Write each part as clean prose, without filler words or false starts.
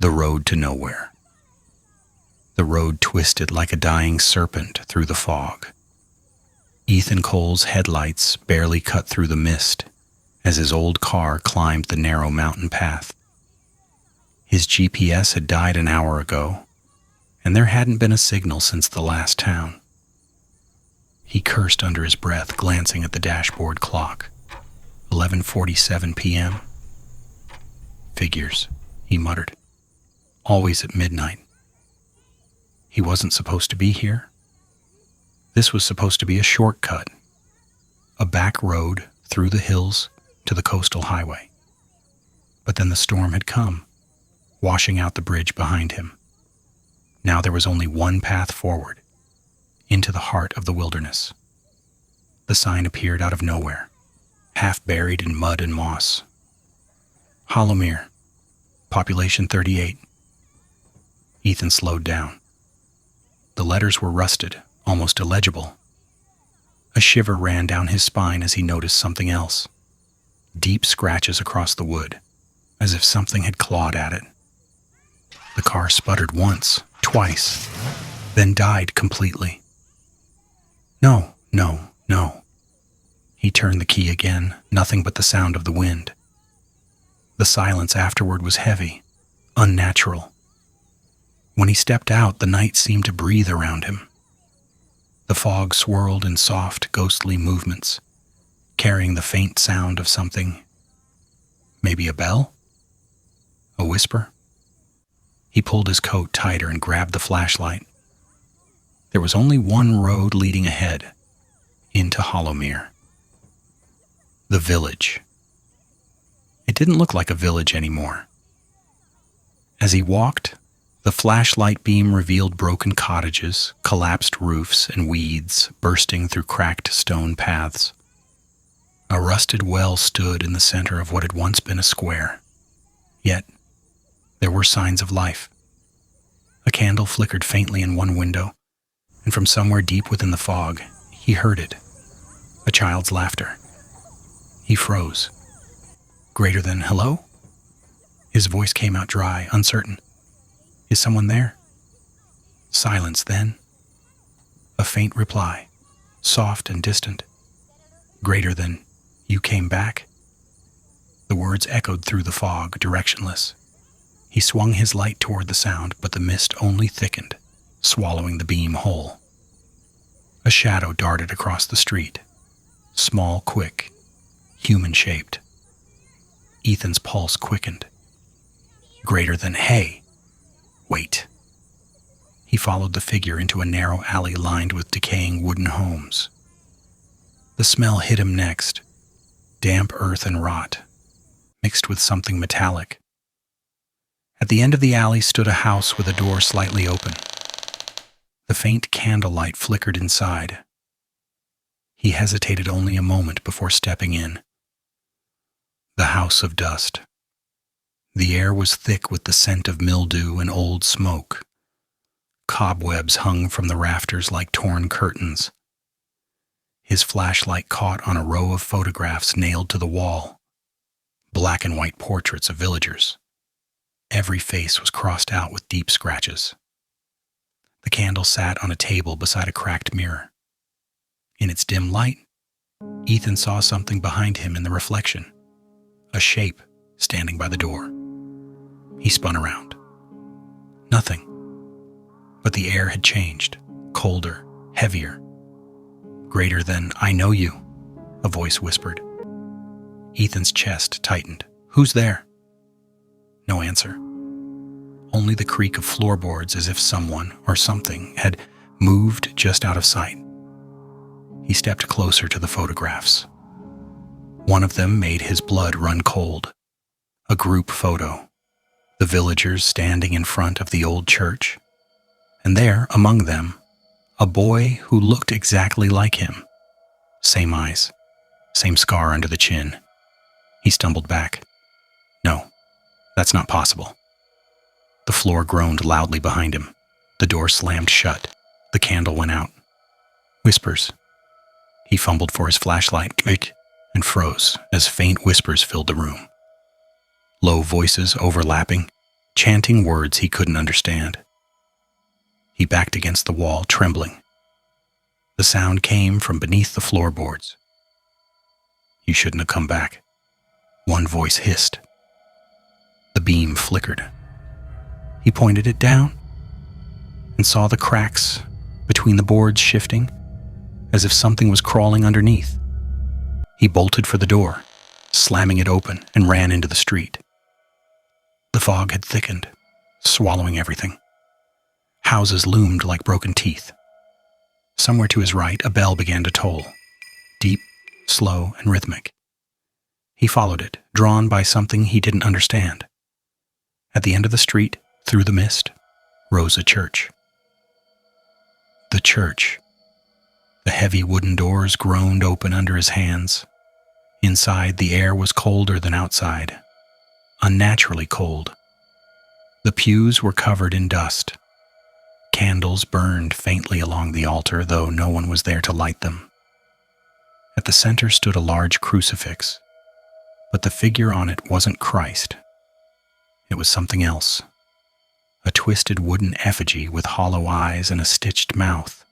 The road to nowhere. The road twisted like a dying serpent through the fog. Ethan Cole's headlights barely cut through the mist as his old car climbed the narrow mountain path. His GPS had died an hour ago, and there hadn't been a signal since the last town. He cursed under his breath, glancing at the dashboard clock. 11:47 p.m. Figures, he muttered. Always at midnight. He wasn't supposed to be here. This was supposed to be a shortcut, a back road through the hills to the coastal highway. But then the storm had come, washing out the bridge behind him. Now there was only one path forward, into the heart of the wilderness. The sign appeared out of nowhere, half buried in mud and moss. Hollowmere, population 38. Ethan slowed down. The letters were rusted, almost illegible. A shiver ran down his spine as he noticed something else. Deep scratches across the wood, as if something had clawed at it. The car sputtered once, twice, then died completely. No. He turned the key again, nothing but the sound of the wind. The silence afterward was heavy, unnatural. When he stepped out, the night seemed to breathe around him. The fog swirled in soft, ghostly movements, carrying the faint sound of something. Maybe a bell? A whisper? He pulled his coat tighter and grabbed the flashlight. There was only one road leading ahead, into Hollowmere. The village. It didn't look like a village anymore. As he walked, the flashlight beam revealed broken cottages, collapsed roofs, and weeds bursting through cracked stone paths. A rusted well stood in the center of what had once been a square. Yet, there were signs of life. A candle flickered faintly in one window, and from somewhere deep within the fog, he heard it. A child's laughter. He froze. Greater than hello? His voice came out dry, uncertain. Is someone there? Silence then. A faint reply, soft and distant. Greater than, you came back? The words echoed through the fog, directionless. He swung his light toward the sound, but the mist only thickened, swallowing the beam whole. A shadow darted across the street. Small, quick, human-shaped. Ethan's pulse quickened. Greater than, hey, wait. He followed the figure into a narrow alley lined with decaying wooden homes. The smell hit him next, damp earth and rot, mixed with something metallic. At the end of the alley stood a house with a door slightly open. The faint candlelight flickered inside. He hesitated only a moment before stepping in. The house of dust. The air was thick with the scent of mildew and old smoke. Cobwebs hung from the rafters like torn curtains. His flashlight caught on a row of photographs nailed to the wall. Black and white portraits of villagers. Every face was crossed out with deep scratches. The candle sat on a table beside a cracked mirror. In its dim light, Ethan saw something behind him in the reflection. A shape standing by the door. He spun around. Nothing. But the air had changed, colder, heavier. Greater than, I know you, a voice whispered. Ethan's chest tightened. Who's there? No answer. Only the creak of floorboards as if someone or something had moved just out of sight. He stepped closer to the photographs. One of them made his blood run cold. A group photo. The villagers standing in front of the old church. And there, among them, a boy who looked exactly like him. Same eyes, same scar under the chin. He stumbled back. No, that's not possible. The floor groaned loudly behind him. The door slammed shut. The candle went out. Whispers. He fumbled for his flashlight and froze as faint whispers filled the room. Low voices overlapping, chanting words he couldn't understand. He backed against the wall, trembling. The sound came from beneath the floorboards. "You shouldn't have come back," one voice hissed. The beam flickered. He pointed it down and saw the cracks between the boards shifting, as if something was crawling underneath. He bolted for the door, slamming it open, and ran into the street. The fog had thickened, swallowing everything. Houses loomed like broken teeth. Somewhere to his right, a bell began to toll, deep, slow, and rhythmic. He followed it, drawn by something he didn't understand. At the end of the street, through the mist, rose a church. The church. The heavy wooden doors groaned open under his hands. Inside, the air was colder than outside, unnaturally cold. The pews were covered in dust. Candles burned faintly along the altar, though no one was there to light them. At the center stood a large crucifix, but the figure on it wasn't Christ. It was something else. A twisted wooden effigy with hollow eyes and a stitched mouth.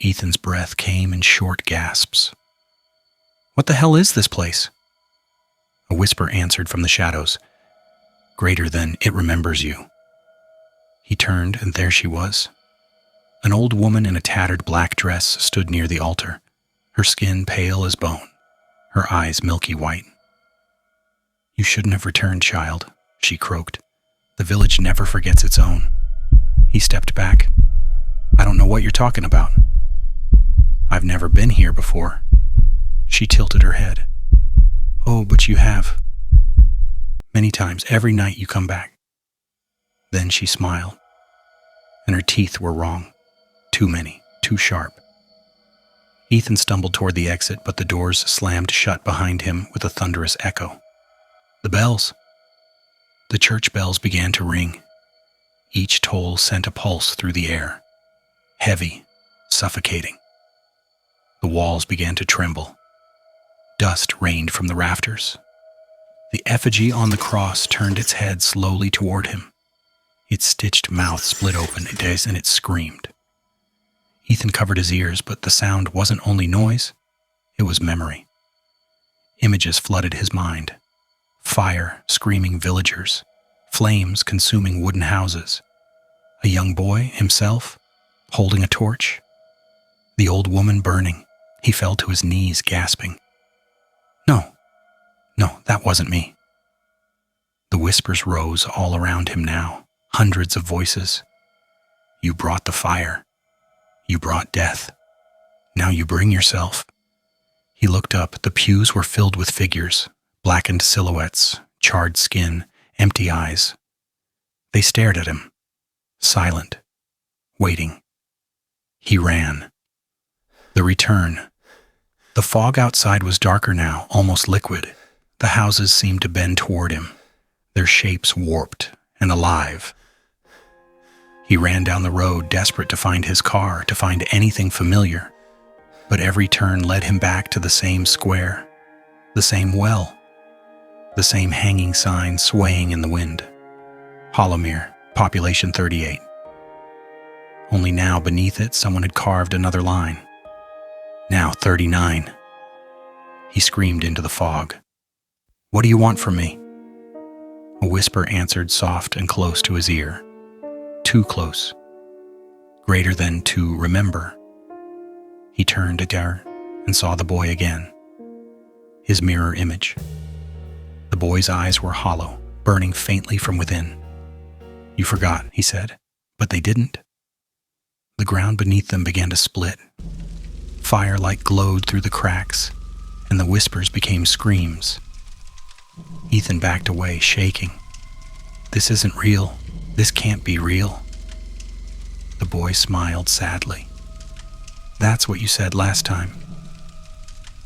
Ethan's breath came in short gasps. "What the hell is this place?" A whisper answered from the shadows, "Greater than it remembers you." He turned, and there she was. An old woman in a tattered black dress stood near the altar, her skin pale as bone, her eyes milky white. "You shouldn't have returned, child," she croaked. "The village never forgets its own." He stepped back. "I don't know what you're talking about." "I've never been here before." She tilted her head. "Oh, but you have. Many times, every night you come back." Then she smiled, and her teeth were wrong. Too many, too sharp. Ethan stumbled toward the exit, but the doors slammed shut behind him with a thunderous echo. The bells. The church bells began to ring. Each toll sent a pulse through the air, heavy, suffocating. The walls began to tremble. Dust rained from the rafters. The effigy on the cross turned its head slowly toward him. Its stitched mouth split open, and it screamed. Ethan covered his ears, but the sound wasn't only noise, it was memory. Images flooded his mind. Fire, screaming villagers, flames consuming wooden houses, a young boy, himself, holding a torch, the old woman burning. He fell to his knees, gasping. No, that wasn't me. The whispers rose all around him now, hundreds of voices. "You brought the fire. You brought death. Now you bring yourself." He looked up. The pews were filled with figures, blackened silhouettes, charred skin, empty eyes. They stared at him, silent, waiting. He ran. The return. The fog outside was darker now, almost liquid. The houses seemed to bend toward him, their shapes warped and alive. He ran down the road, desperate to find his car, to find anything familiar. But every turn led him back to the same square, the same well, the same hanging sign swaying in the wind. Hollowmere, population 38. Only now, beneath it, someone had carved another line. Now 39. He screamed into the fog. "What do you want from me?" A whisper answered, soft and close to his ear. Too close. Greater than to remember. He turned again and saw the boy again. His mirror image. The boy's eyes were hollow, burning faintly from within. "You forgot," he said, but they didn't. The ground beneath them began to split. Firelight glowed through the cracks, and the whispers became screams. Ethan backed away, shaking. "This isn't real. This can't be real." The boy smiled sadly. "That's what you said last time."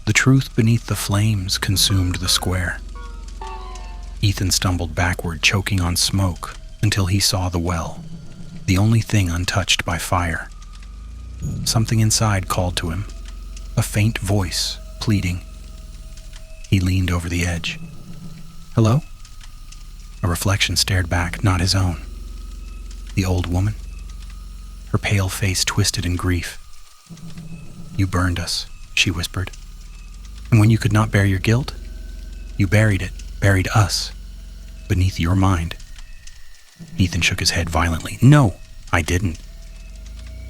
The truth beneath the flames consumed the square. Ethan stumbled backward, choking on smoke, until he saw the well, the only thing untouched by fire. Something inside called to him, a faint voice, pleading. He leaned over the edge. "Hello?" A reflection stared back, not his own. The old woman, her pale face twisted in grief. "You burned us," she whispered. "And when you could not bear your guilt, you buried us, beneath your mind." Ethan shook his head violently. "No, I didn't."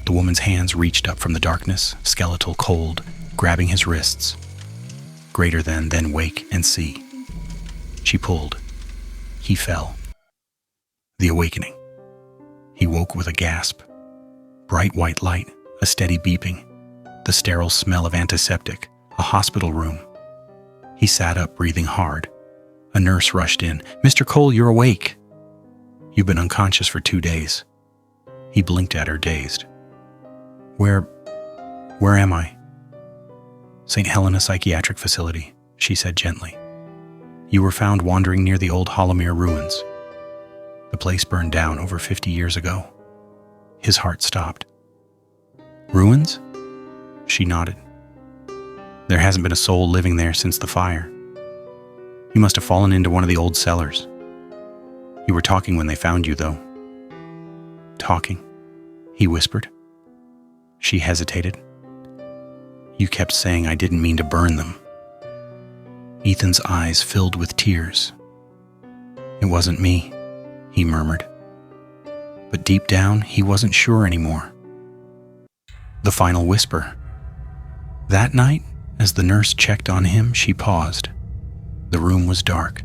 The woman's hands reached up from the darkness, skeletal cold, grabbing his wrists. Greater than, then wake and see. She pulled. He fell. The awakening. He woke with a gasp. Bright white light, a steady beeping, the sterile smell of antiseptic, a hospital room. He sat up, breathing hard. A nurse rushed in. "Mr. Cole, you're awake." "You've been unconscious for 2 days." He blinked at her, dazed. Where am I?" "St. Helena Psychiatric Facility," she said gently. "You were found wandering near the old Hollowmere ruins. The place burned down over 50 years ago." His heart stopped. "Ruins?" She nodded. "There hasn't been a soul living there since the fire. You must have fallen into one of the old cellars. You were talking when they found you, though." "Talking?" he whispered. She hesitated. "You kept saying I didn't mean to burn them." Ethan's eyes filled with tears. "It wasn't me," he murmured. But deep down, he wasn't sure anymore. The final whisper. That night, as the nurse checked on him, she paused. The room was dark.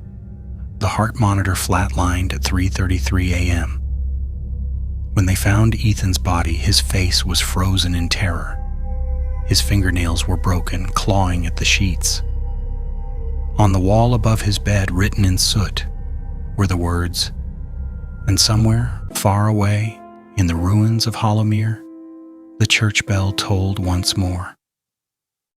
The heart monitor flatlined at 3:33 a.m. When they found Ethan's body, his face was frozen in terror. His fingernails were broken, clawing at the sheets. On the wall above his bed, written in soot, were the words, "And somewhere, far away, in the ruins of Hollowmere, the church bell tolled once more."